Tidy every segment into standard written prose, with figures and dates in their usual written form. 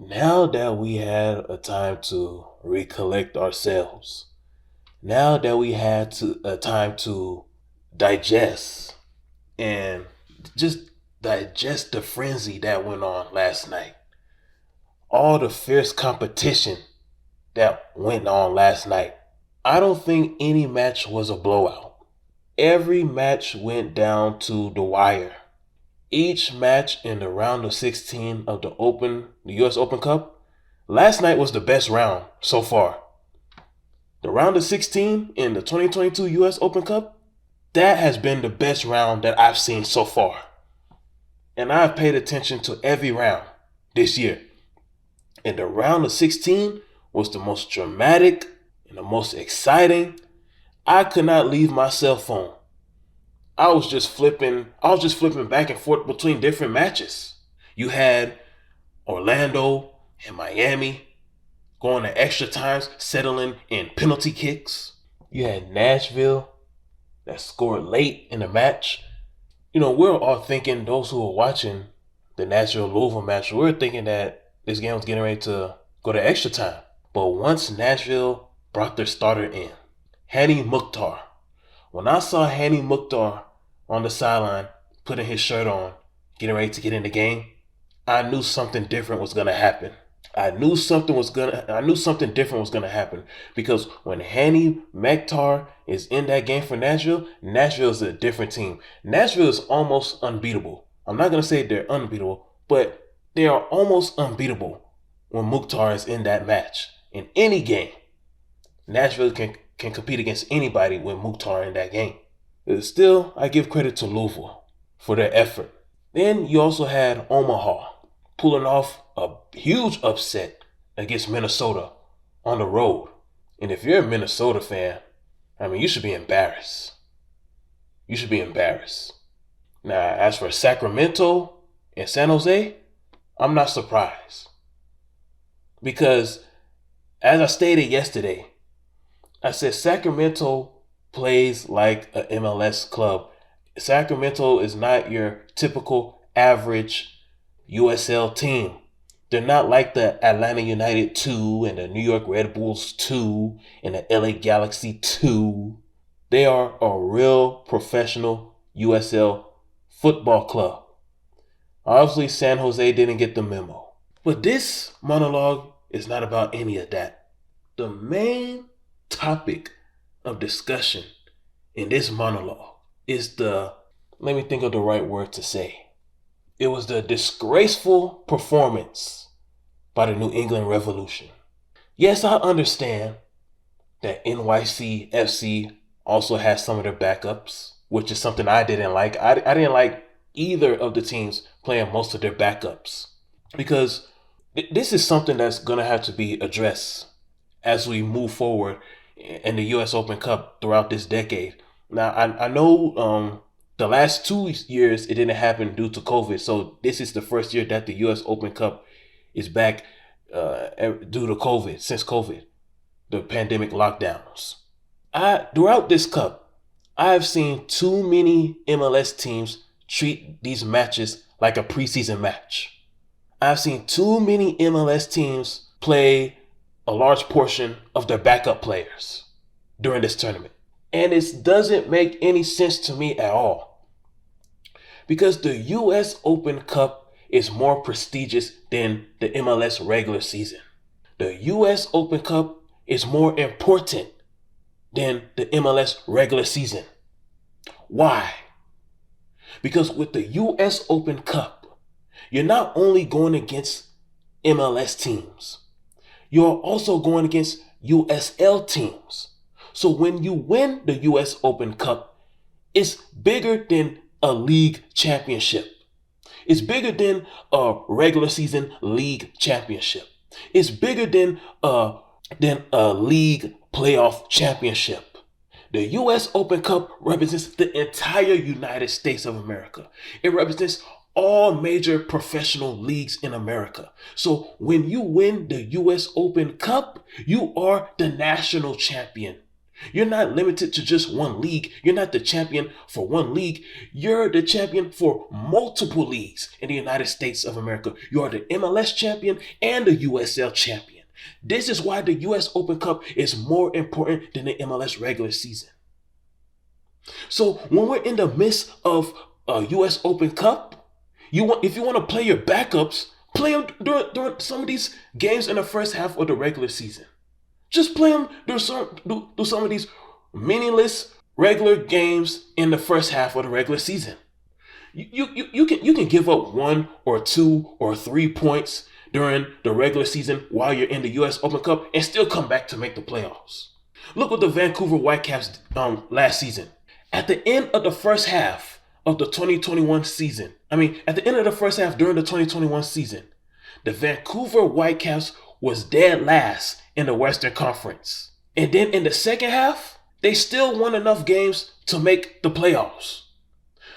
Now that we had a time to recollect ourselves, now that we had a time to digest and just digest the frenzy that went on last night, all the fierce competition that went on last night, I don't think any match was a blowout. Every match went down to the wire. Each match in the round of 16 of the US Open Cup, last night was the best round so far. The round of 16 in the 2022 US Open Cup, that has been the best round that I've seen so far. And I've paid attention to every round this year. And the round of 16 was the most dramatic and the most exciting. I could not leave my cell phone. I was just flipping back and forth between different matches. You had Orlando and Miami going to extra times, settling in penalty kicks. You had Nashville that scored late in the match. We're all thinking, those who were watching the Nashville-Louisville match, we're thinking that this game was getting ready to go to extra time. But once Nashville brought their starter in, Hani Mukhtar, when I saw Hani Mukhtar on the sideline, putting his shirt on, getting ready to get in the game, I knew something different was going to happen. I knew something different was going to happen, because when Hani Mukhtar is in that game for Nashville, Nashville is a different team. Nashville is almost unbeatable. I'm not going to say they're unbeatable, but they are almost unbeatable when Mukhtar is in that match. In any game, Nashville can compete against anybody with Mukhtar in that game. Still, I give credit to Louisville for their effort. Then you also had Omaha pulling off a huge upset against Minnesota on the road. And if you're a Minnesota fan, you should be embarrassed. You should be embarrassed. Now, as for Sacramento and San Jose, I'm not surprised. Because, as I stated yesterday, I said Sacramento plays like a MLS club. Sacramento is not your typical average USL team. They're not like the Atlanta United 2 and the New York Red Bulls 2 and the LA Galaxy 2. They are a real professional USL football club. Obviously, San Jose didn't get the memo. But this monologue is not about any of that. The main topic of discussion in this monologue is let me think of the right word to say. It was the disgraceful performance by the New England Revolution. Yes, I understand that NYC FC also has some of their backups, which is something I didn't like. I didn't like either of the teams playing most of their backups, because this is something that's going to have to be addressed as we move forward in the US Open Cup throughout this decade. Now, I know the last 2 years it didn't happen due to COVID, so this is the first year that the US Open Cup is back due to COVID, since COVID, the pandemic lockdowns. Throughout this cup, I've seen too many MLS teams treat these matches like a preseason match. I've seen too many MLS teams play a large portion of their backup players during this tournament. And it doesn't make any sense to me at all, because the US Open Cup is more prestigious than the MLS regular season. The US Open Cup is more important than the MLS regular season. Why? Because with the US Open Cup, you're not only going against MLS teams, you're also going against USL teams. So when you win the US Open Cup, it's bigger than a league championship. It's bigger than a regular season league championship. It's bigger than a league playoff championship. The US Open Cup represents the entire United States of America. It represents all major professional leagues in America. So when you win the US Open Cup, you are the national champion. You're not limited to just one league. You're not the champion for one league. You're the champion for multiple leagues in the United States of America. You are the MLS champion and the USL champion. This is why the US Open Cup is more important than the MLS regular season. So when we're in the midst of a US Open Cup, if you want to play your backups, play them during some of these games in the first half of the regular season. Just play them do some of these meaningless regular games in the first half of the regular season. You can give up 1 or 2 or 3 points during the regular season while you're in the US Open Cup and still come back to make the playoffs. Look what the Vancouver Whitecaps last season. At the end of the first half of the 2021 season, at the end of the first half during the 2021 season, the Vancouver Whitecaps was dead last in the Western Conference. And then in the second half, they still won enough games to make the playoffs.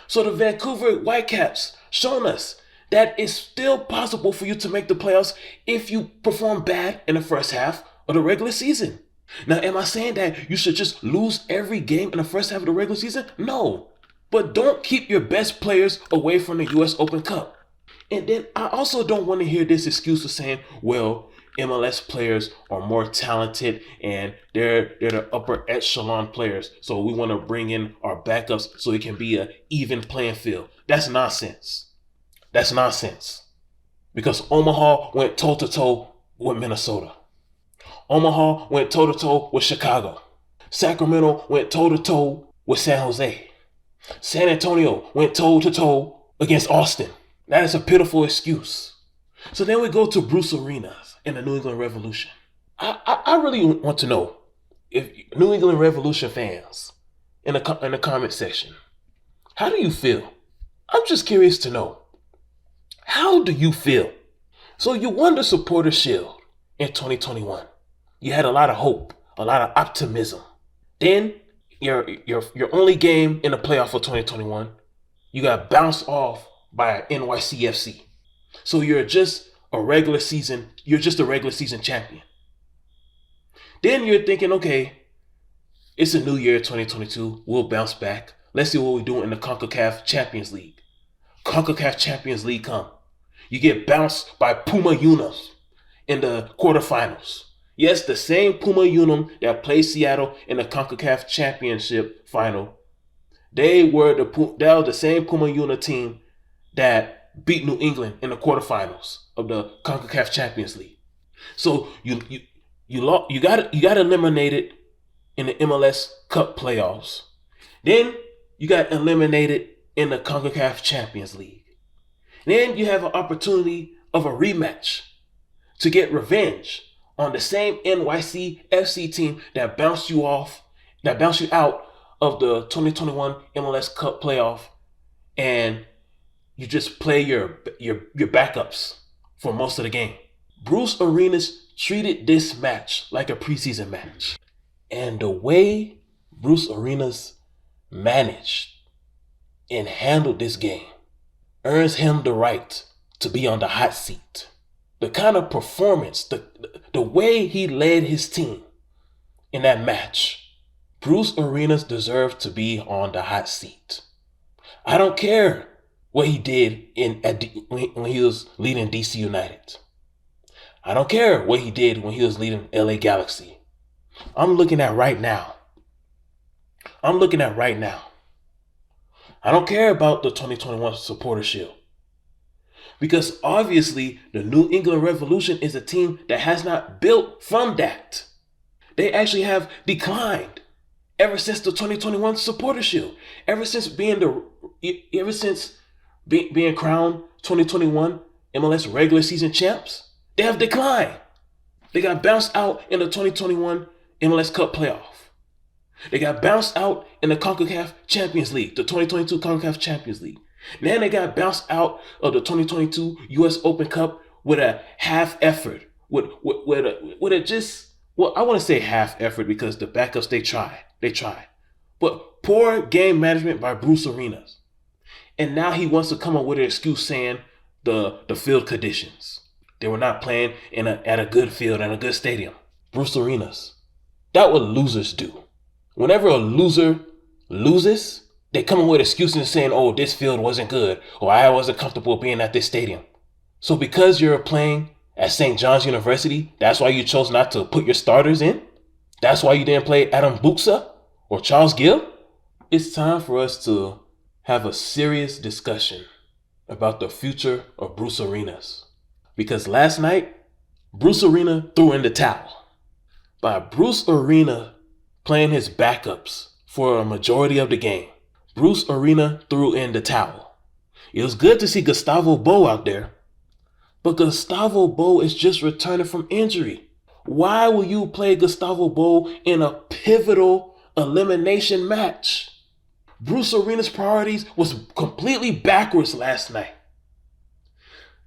So the Vancouver Whitecaps shown us that it's still possible for you to make the playoffs if you perform bad in the first half of the regular season. Now, am I saying that you should just lose every game in the first half of the regular season? No. But don't keep your best players away from the US Open Cup. And then I also don't want to hear this excuse of saying, well, MLS players are more talented and they're the upper echelon players. So we want to bring in our backups so it can be an even playing field. That's nonsense. That's nonsense. Because Omaha went toe-to-toe with Minnesota. Omaha went toe-to-toe with Chicago. Sacramento went toe-to-toe with San Jose. San Antonio went toe-to-toe against Austin. That is a pitiful excuse. So then we go to Bruce Arenas in the New England Revolution. I really want to know if New England Revolution fans in the comment section, how do you feel? I'm just curious to know. How do you feel? So you won the Supporter Shield in 2021. You had a lot of hope, a lot of optimism. Then your only game in the playoff for 2021, you got bounced off by NYCFC. So you're just a regular season champion. Then you're thinking, okay, it's a new year, 2022. We'll bounce back. Let's see what we do in the CONCACAF Champions League. CONCACAF Champions League come. You get bounced by Puma Unum in the quarterfinals. Yes, the same Puma Unum that played Seattle in the CONCACAF Championship final. They were the same Puma Unum team that beat New England in the quarterfinals of the CONCACAF Champions League. So you got eliminated in the MLS Cup playoffs. Then you got eliminated in the CONCACAF Champions League. Then you have an opportunity of a rematch to get revenge on the same NYC FC team that bounced you out of the 2021 MLS Cup playoff, and you just play your backups for most of the game. Bruce Arenas treated this match like a preseason match. And the way Bruce Arenas managed and handled this game earns him the right to be on the hot seat. The kind of performance, the way he led his team in that match, Bruce Arenas deserved to be on the hot seat. I don't care what he did when he was leading DC United. I don't care what he did when he was leading LA Galaxy. I'm looking at right now. I don't care about the 2021 Supporter Shield. Because obviously, the New England Revolution is a team that has not built from that. They actually have declined ever since the 2021 Supporter Shield. Ever since being crowned 2021 MLS regular season champs, they have declined. They got bounced out in the 2021 MLS Cup playoff. They got bounced out in the CONCACAF Champions League, the 2022 CONCACAF Champions League. Then they got bounced out of the 2022 US Open Cup with a half effort. I want to say half effort because the backups, they tried. But poor game management by Bruce Arenas. And now he wants to come up with an excuse saying the field conditions. They were not playing at a good field and a good stadium. Bruce Arenas, that's what losers do. Whenever a loser loses, they come up with excuses and saying, oh, this field wasn't good, or I wasn't comfortable being at this stadium. So because you're playing at St. John's University, that's why you chose not to put your starters in? That's why you didn't play Adam Buksa or Charles Gill? It's time for us to have a serious discussion about the future of Bruce Arenas. Because last night, Bruce Arena threw in the towel. By Bruce Arena playing his backups for a majority of the game, Bruce Arena threw in the towel. It was good to see Gustavo Bo out there, but Gustavo Bo is just returning from injury. Why will you play Gustavo Bo in a pivotal elimination match? Bruce Arena's priorities was completely backwards last night.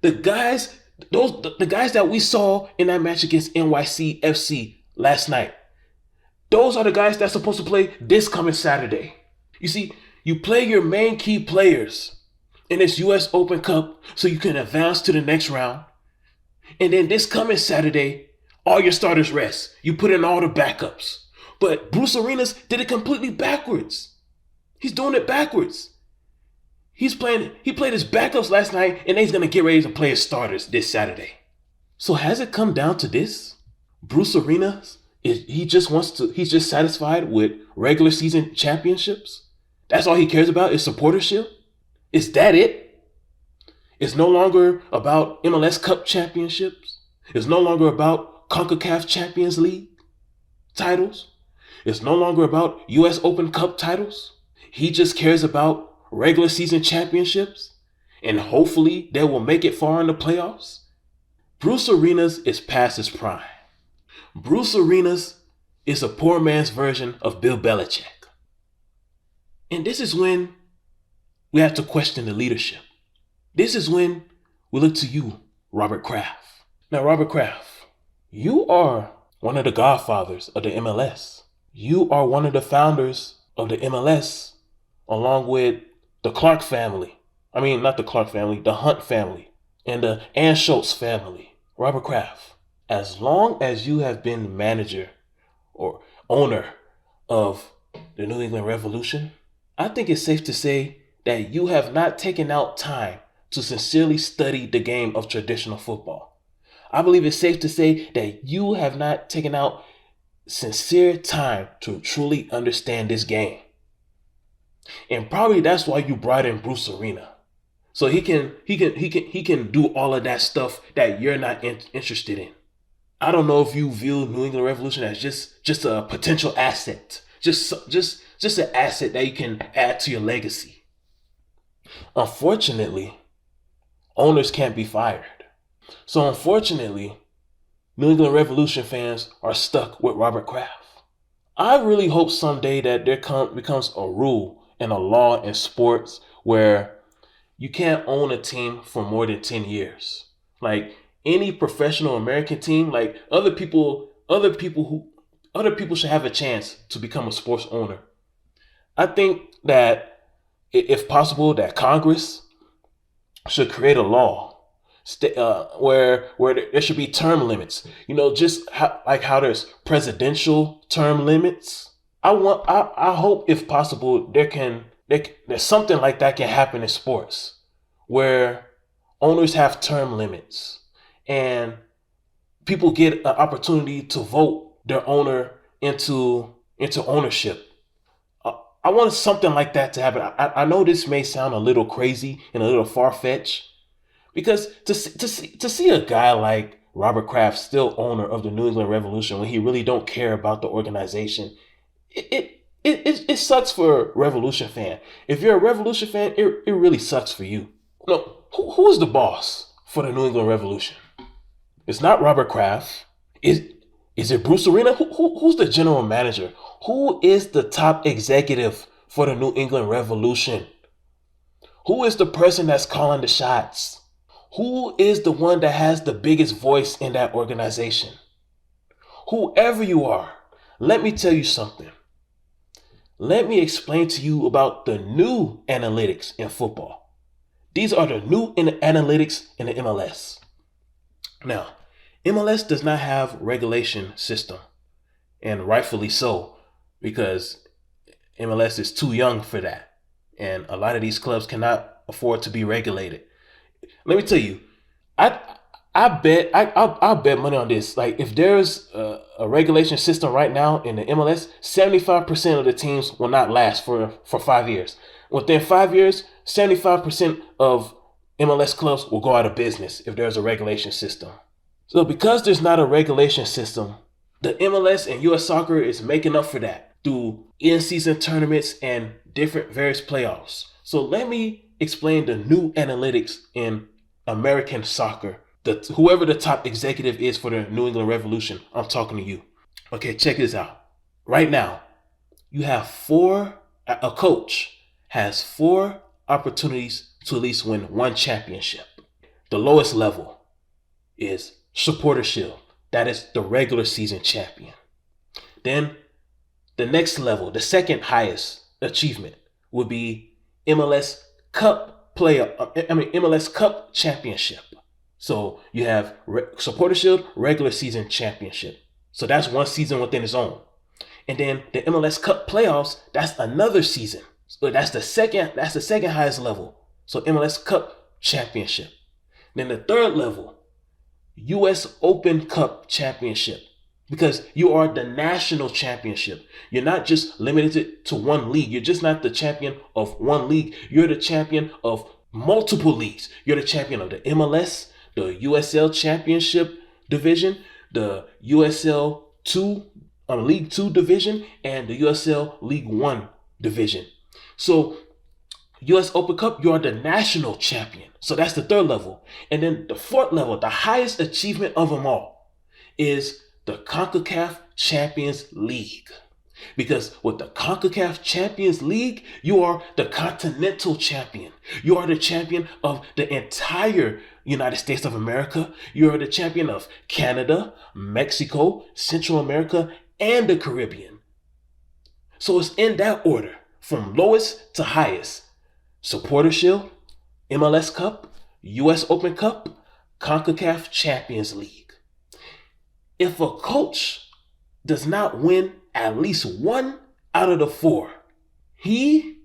The guys that we saw in that match against NYC FC last night, those are the guys that's supposed to play this coming Saturday. You see, you play your main key players in this US Open Cup so you can advance to the next round. And then this coming Saturday, all your starters rest. You put in all the backups. But Bruce Arenas did it completely backwards. He's doing it backwards. He played his backups last night, and then he's going to get ready to play his starters this Saturday. So has it come down to this? Bruce Arenas, he's just satisfied with regular season championships? That's all he cares about is supportership? Is that it? It's no longer about MLS Cup championships. It's no longer about CONCACAF Champions League titles. It's no longer about US Open Cup titles. He just cares about regular season championships, and hopefully they will make it far in the playoffs. Bruce Arenas is past his prime. Bruce Arenas is a poor man's version of Bill Belichick. And this is when we have to question the leadership. This is when we look to you, Robert Kraft. Now, Robert Kraft, you are one of the godfathers of the MLS. You are one of the founders of the MLS, along with the Clark family. I mean, not the Clark family, the Hunt family, and the Ann Schultz family. Robert Kraft, as long as you have been manager or owner of the New England Revolution, I think it's safe to say that you have not taken out time to sincerely study the game of traditional football. I believe it's safe to say that you have not taken out sincere time to truly understand this game. And probably that's why you brought in Bruce Arena. So he can do all of that stuff that you're not interested in. I don't know if you view New England Revolution as just a potential asset. Just an asset that you can add to your legacy. Unfortunately, owners can't be fired. So unfortunately, New England Revolution fans are stuck with Robert Kraft. I really hope someday that there becomes a rule and a law in sports where you can't own a team for more than 10 years. Like any professional American team, like other people should have a chance to become a sports owner. I think that if possible, that Congress should create a law where there should be term limits. You know, just how there's presidential term limits. I hope if possible there's something like that can happen in sports where owners have term limits and people get an opportunity to vote their owner into ownership. I want something like that to happen. I know this may sound a little crazy and a little far-fetched, because to see a guy like Robert Kraft still owner of the New England Revolution when he really don't care about the organization, it sucks for a Revolution fan. If you're a Revolution fan, it really sucks for you. No, who is the boss for the New England Revolution? It's not Robert Kraft. Is it Bruce Arena? Who's the general manager? Who is the top executive for the New England Revolution? Who is the person that's calling the shots? Who is the one that has the biggest voice in that organization? Whoever you are, let me tell you something. Let me explain to you about the new analytics in football. These are the new analytics in the MLS. Now, MLS does not have regulation system, and rightfully so. because MLS is too young for that. And a lot of these clubs cannot afford to be regulated. Let me tell you, I I'll bet money on this. Like if there's a regulation system right now in the MLS, 75% of the teams will not last for 5 years. Within 5 years, 75% of MLS clubs will go out of business if there's a regulation system. So because there's not a regulation system, the MLS and US soccer is making up for that through in-season tournaments and different various playoffs. So let me explain the new analytics in American soccer. Whoever the top executive is for the New England Revolution, I'm talking to you. Okay, check this out. Right now, you have a coach has 4 opportunities to at least win 1 championship. The lowest level is Supporter Shield. That is the regular season champion. Then the next level, the second highest achievement would be MLS MLS Cup Championship. So you have Supporter Shield, regular season championship. So that's 1 season within its own. And then the MLS Cup playoffs, that's another season. So that's the second highest level. So MLS Cup championship. Then the third level, US Open Cup championship. Because you are the national championship. You're not just limited to 1 league. You're just not the champion of 1 league. You're the champion of multiple leagues. You're the champion of the MLS, the USL Championship Division, the USL 2 League 2 Division, and the USL League 1 Division. So US Open Cup, you are the national champion. So that's the third level. And then the fourth level, the highest achievement of them all, is the CONCACAF Champions League. Because with the CONCACAF Champions League, you are the continental champion. You are the champion of the entire United States of America. You are the champion of Canada, Mexico, Central America, and the Caribbean. So it's in that order, from lowest to highest. Supporter Shield, MLS Cup, US Open Cup, CONCACAF Champions League. If a coach does not win at least 1 out of the 4, he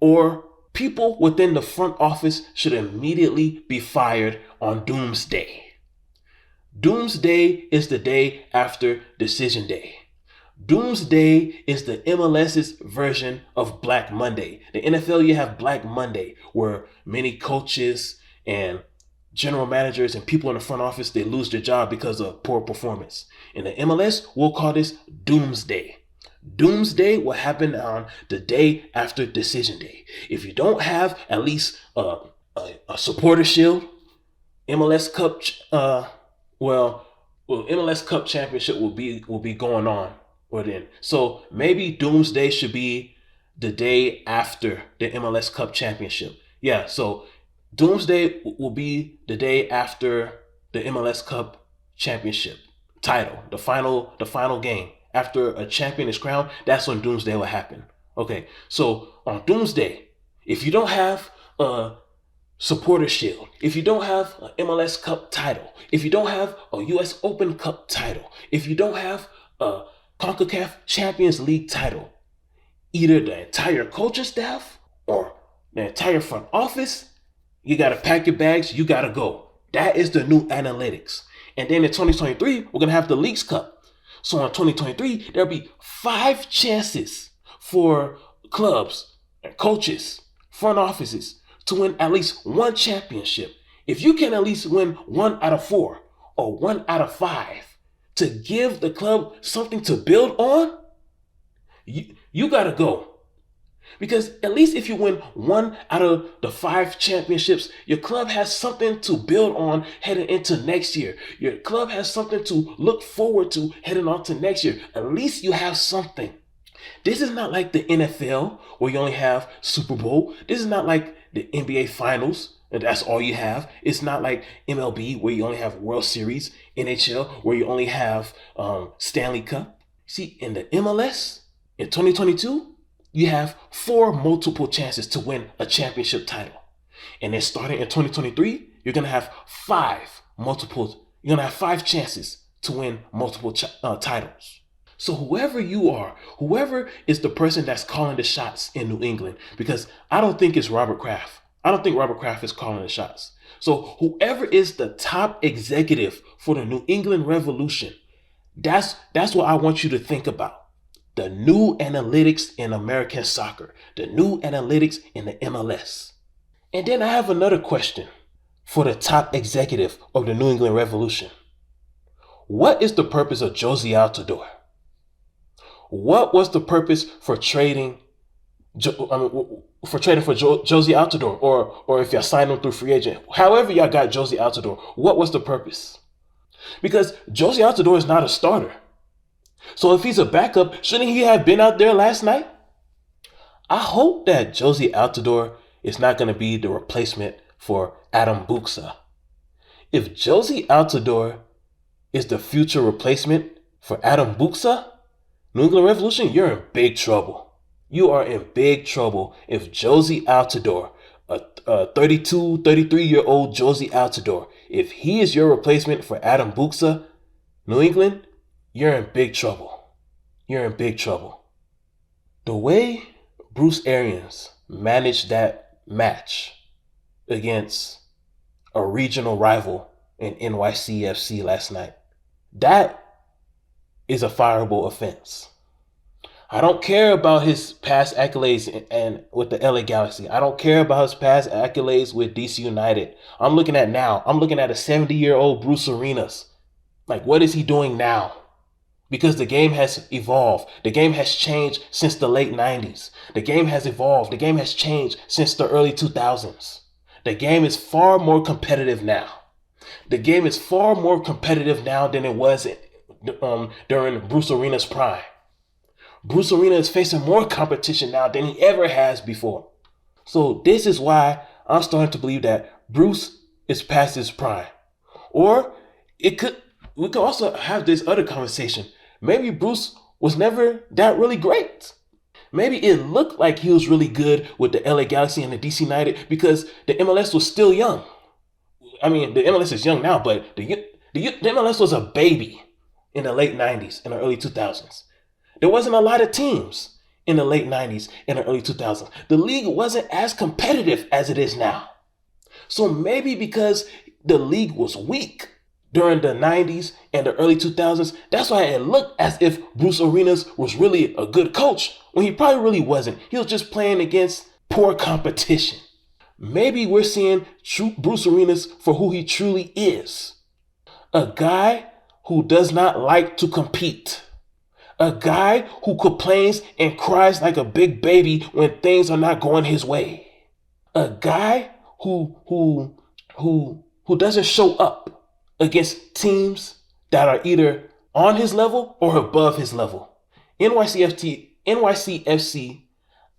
or people within the front office should immediately be fired on Doomsday. Doomsday is the day after Decision Day. Doomsday is the MLS's version of Black Monday. The NFL, you have Black Monday, where many coaches and general managers and people in the front office, they lose their job because of poor performance. In the MLS, we'll call this Doomsday. Doomsday will happen on the day after Decision Day. If you don't have at least a Supporter Shield, MLS Cup, MLS Cup Championship will be going on. Then. So maybe Doomsday should be the day after the MLS Cup Championship. Yeah, so Doomsday will be the day after the MLS Cup Championship title, the final game. After a champion is crowned, that's when Doomsday will happen. Okay, so on Doomsday, if you don't have a Supporter Shield, if you don't have an MLS Cup title, if you don't have a US Open Cup title, if you don't have a CONCACAF Champions League title, either the entire coaching staff or the entire front office, you got to pack your bags, you got to go. That is the new analytics. And then in 2023, we're going to have the Leagues Cup. So in 2023, there'll be 5 chances for clubs and coaches, front offices to win at least 1 championship. If you can at least win 1 out of 4 or 1 out of 5 to give the club something to build on, you got to go. Because at least if you win 1 out of the 5 championships, your club has something to build on heading into next year. Your club has something to look forward to heading on to next year. At least you have something. This is not like the NFL where you only have Super Bowl. This is not like the NBA Finals, and that's all you have. It's not like MLB where you only have World Series, NHL where you only have Stanley Cup. See, in the MLS, in 2022, you have 4 multiple chances to win a championship title. And then starting in 2023, you're going to have 5 chances to win multiple titles. So whoever you are, whoever is the person that's calling the shots in New England, because I don't think it's Robert Kraft. I don't think Robert Kraft is calling the shots. So whoever is the top executive for the New England Revolution, that's what I want you to think about. The new analytics in American soccer, the new analytics in the MLS. And then I have another question for the top executive of the New England Revolution. What is the purpose of Josie Altidore? What was the purpose for trading for Josie Altidore, or if y'all signed him through free agent, however y'all got Josie Altidore, what was the purpose? Because Josie Altidore is not a starter. So if he's a backup, shouldn't he have been out there last night? I hope that Josie Altidore is not going to be the replacement for Adam Buksa. If Josie Altidore is the future replacement for Adam Buksa, New England Revolution, you're in big trouble. You are in big trouble if Josie Altidore, a 32, 33-year-old Josie Altidore, if he is your replacement for Adam Buksa, New England, you're in big trouble. You're in big trouble. The way Bruce Arians managed that match against a regional rival in NYCFC last night, that is a fireable offense. I don't care about his past accolades and with the LA Galaxy. I don't care about his past accolades with DC United. I'm looking at now. I'm looking at a 70-year-old Bruce Arenas. Like, what is he doing now? Because the game has evolved. The game has changed since the late 90s. The game has evolved. The game has changed since the early 2000s. The game is far more competitive now. The game is far more competitive now than it was during Bruce Arenas' prime. Bruce Arena is facing more competition now than he ever has before. So this is why I'm starting to believe that Bruce is past his prime. Or we could also have this other conversation. Maybe Bruce was never that really great. Maybe it looked like he was really good with the LA Galaxy and the DC United because the MLS was still young. I mean, the MLS is young now, but the MLS was a baby in the late 90s and the early 2000s. There wasn't a lot of teams in the late 90s and the early 2000s. The league wasn't as competitive as it is now. So maybe because the league was weak during the 90s and the early 2000s, that's why it looked as if Bruce Arenas was really a good coach when he probably really wasn't. He was just playing against poor competition. Maybe we're seeing Bruce Arenas for who he truly is. A guy who does not like to compete. A guy who complains and cries like a big baby when things are not going his way. A guy who doesn't show up against teams that are either on his level or above his level. NYCFC,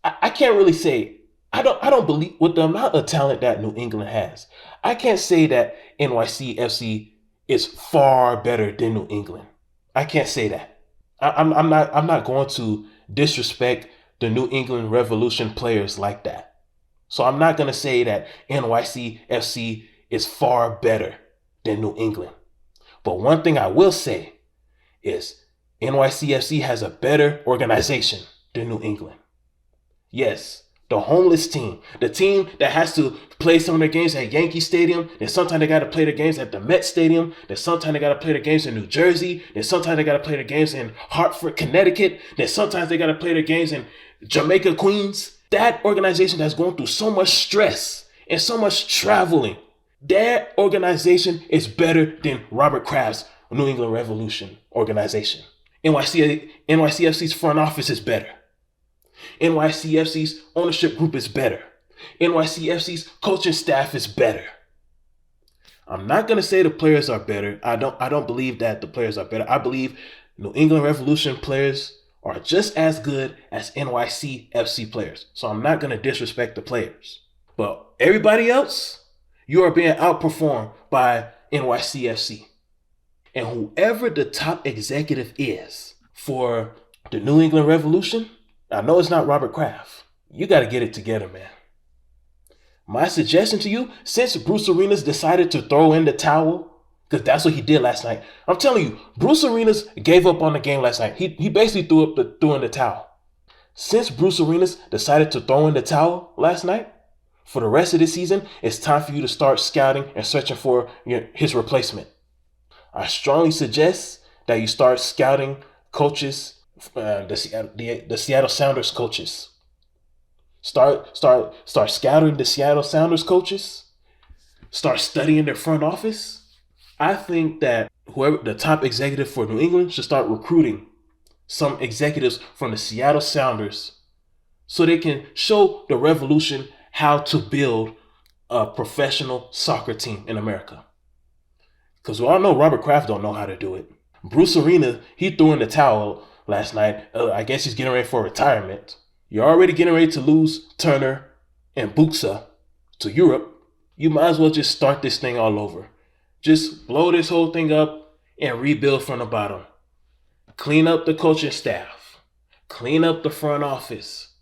I can't really say, I don't believe with the amount of talent that New England has. I can't say that NYCFC is far better than New England. I can't say that. I'm not going to disrespect the New England Revolution players like that. So I'm not going to say that NYCFC is far better than New England. But one thing I will say is NYCFC has a better organization than New England. Yes, the homeless team, the team that has to play some of their games at Yankee Stadium, then sometimes they got to play their games at the Met Stadium, then sometimes they got to play their games in New Jersey, then sometimes they got to play their games in Hartford, Connecticut, then sometimes they got to play their games in Jamaica, Queens. That organization that's going through so much stress and so much traveling, that organization is better than Robert Kraft's New England Revolution organization. NYCFC's front office is better. NYCFC's ownership group is better. NYCFC's coaching staff is better. I'm not going to say the players are better. I don't believe that the players are better. I believe New England Revolution players are just as good as NYCFC players. So I'm not going to disrespect the players. But everybody else, you are being outperformed by NYCFC. And whoever the top executive is for the New England Revolution, I know it's not Robert Kraft. You got to get it together, man. My suggestion to you, since Bruce Arenas decided to throw in the towel, Because that's what he did last night. I'm telling you, Bruce Arenas gave up on the game last night. He basically threw in the towel. Since Bruce Arenas decided to throw in the towel last night, for the rest of the season, it's time for you to start scouting and searching for his replacement. I strongly suggest that you start scouting coaches, the Seattle Sounders coaches. Start scouting the Seattle Sounders coaches. Start studying their front office. I think that whoever the top executive for New England should start recruiting some executives from the Seattle Sounders so they can show the revolution how to build a professional soccer team in America. Because we all know Robert Kraft don't know how to do it. Bruce Arena, he threw in the towel last night. I guess he's getting ready for retirement. You're already getting ready to lose Turner and Buxa to Europe. You might as well just start this thing all over. Just blow this whole thing up and rebuild from the bottom. Clean up the coaching staff. Clean up the front office.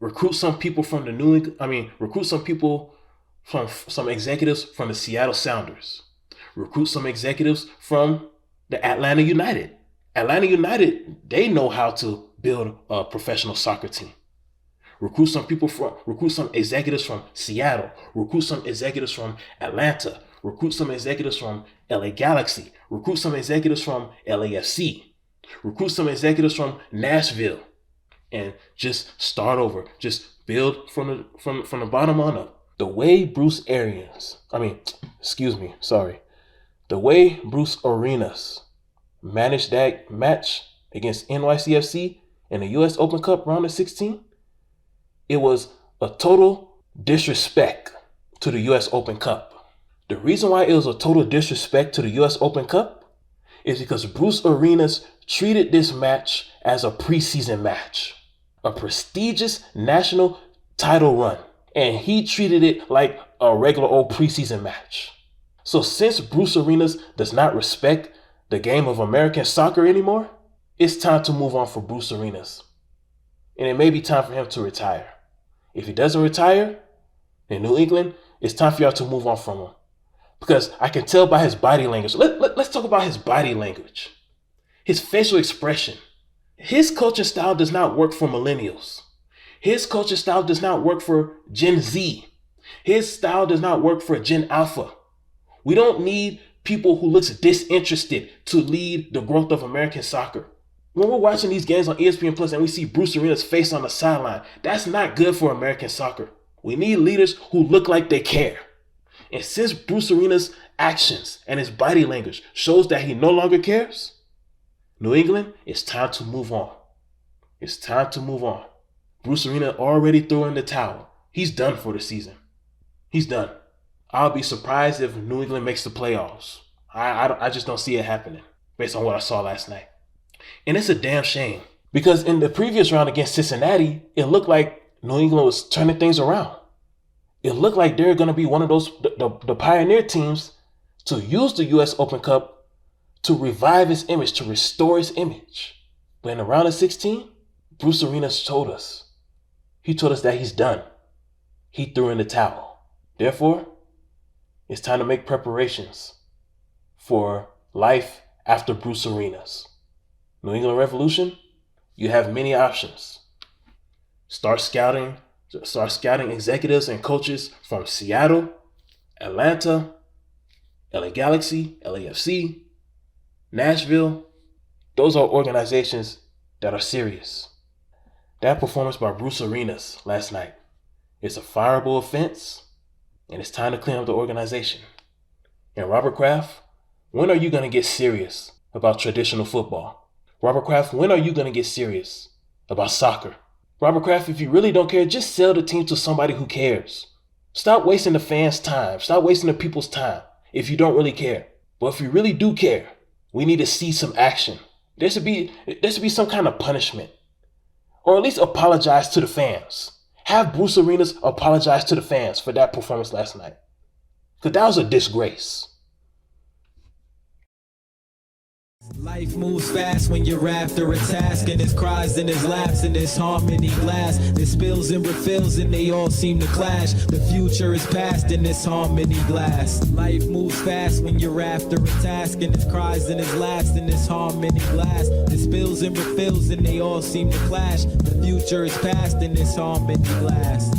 Recruit some people from recruit some people from some executives from the Seattle Sounders. Recruit some executives from the Atlanta United. Atlanta United, they know how to build a professional soccer team. Recruit some executives from Seattle. Recruit some executives from Atlanta. Recruit some executives from LA Galaxy. Recruit some executives from LAFC. Recruit some executives from Nashville. And just start over. Just build from the bottom on up. The way Bruce Arenas managed that match against NYCFC in the US Open Cup round of 16, it was a total disrespect to the US Open Cup. The reason why it was a total disrespect to the US Open Cup is because Bruce Arenas treated this match as a preseason match, a prestigious national title run, and he treated it like a regular old preseason match. So since Bruce Arenas does not respect the game of American soccer anymore, it's time to move on for Bruce Arenas. And it may be time for him to retire. If he doesn't retire in New England, it's time for y'all to move on from him. Because I can tell by his body language. Let's talk about his body language. His facial expression. His coaching style does not work for millennials. His coaching style does not work for Gen Z. His style does not work for Gen Alpha. We don't need people who looks disinterested to lead the growth of American soccer. When we're watching these games on ESPN Plus and we see Bruce Arenas' face on the sideline, that's not good for American soccer. We need leaders who look like they care. And since Bruce Arenas' actions and his body language shows that he no longer cares, New England, it's time to move on. It's time to move on. Bruce Arena already threw in the towel. He's done for the season. He's done. I'll be surprised if New England makes the playoffs. I just don't see it happening based on what I saw last night. And it's a damn shame because in the previous round against Cincinnati, it looked like New England was turning things around. It looked like they're going to be one of those, the pioneer teams to use the US Open Cup to revive its image, to restore its image. But in the round of 16, Bruce Arenas told us. He told us that he's done. He threw in the towel. Therefore, it's time to make preparations for life after Bruce Arenas. New England Revolution, you have many options. Start scouting executives and coaches from Seattle, Atlanta, LA Galaxy, LAFC, Nashville. Those are organizations that are serious. That performance by Bruce Arenas last night, it's a fireable offense, and it's time to clean up the organization. And Robert Kraft, when are you going to get serious about traditional football? Robert Kraft, when are you going to get serious about soccer? Robert Kraft, if you really don't care, just sell the team to somebody who cares. Stop wasting the fans' time. Stop wasting the people's time if you don't really care. But if you really do care, we need to see some action. There should be some kind of punishment. Or at least apologize to the fans. Have Bruce Arenas apologize to the fans for that performance last night. Because that was a disgrace. Life moves fast when you're after a task, and there's cries and there's laughs and there's harmony glass. There's spills and refills and they all seem to clash. The future is past in this harmony glass. Life moves fast when you're after a task, and there's cries and there's laughs and there's harmony glass. There's spills and refills and they all seem to clash. The future is past in this harmony glass.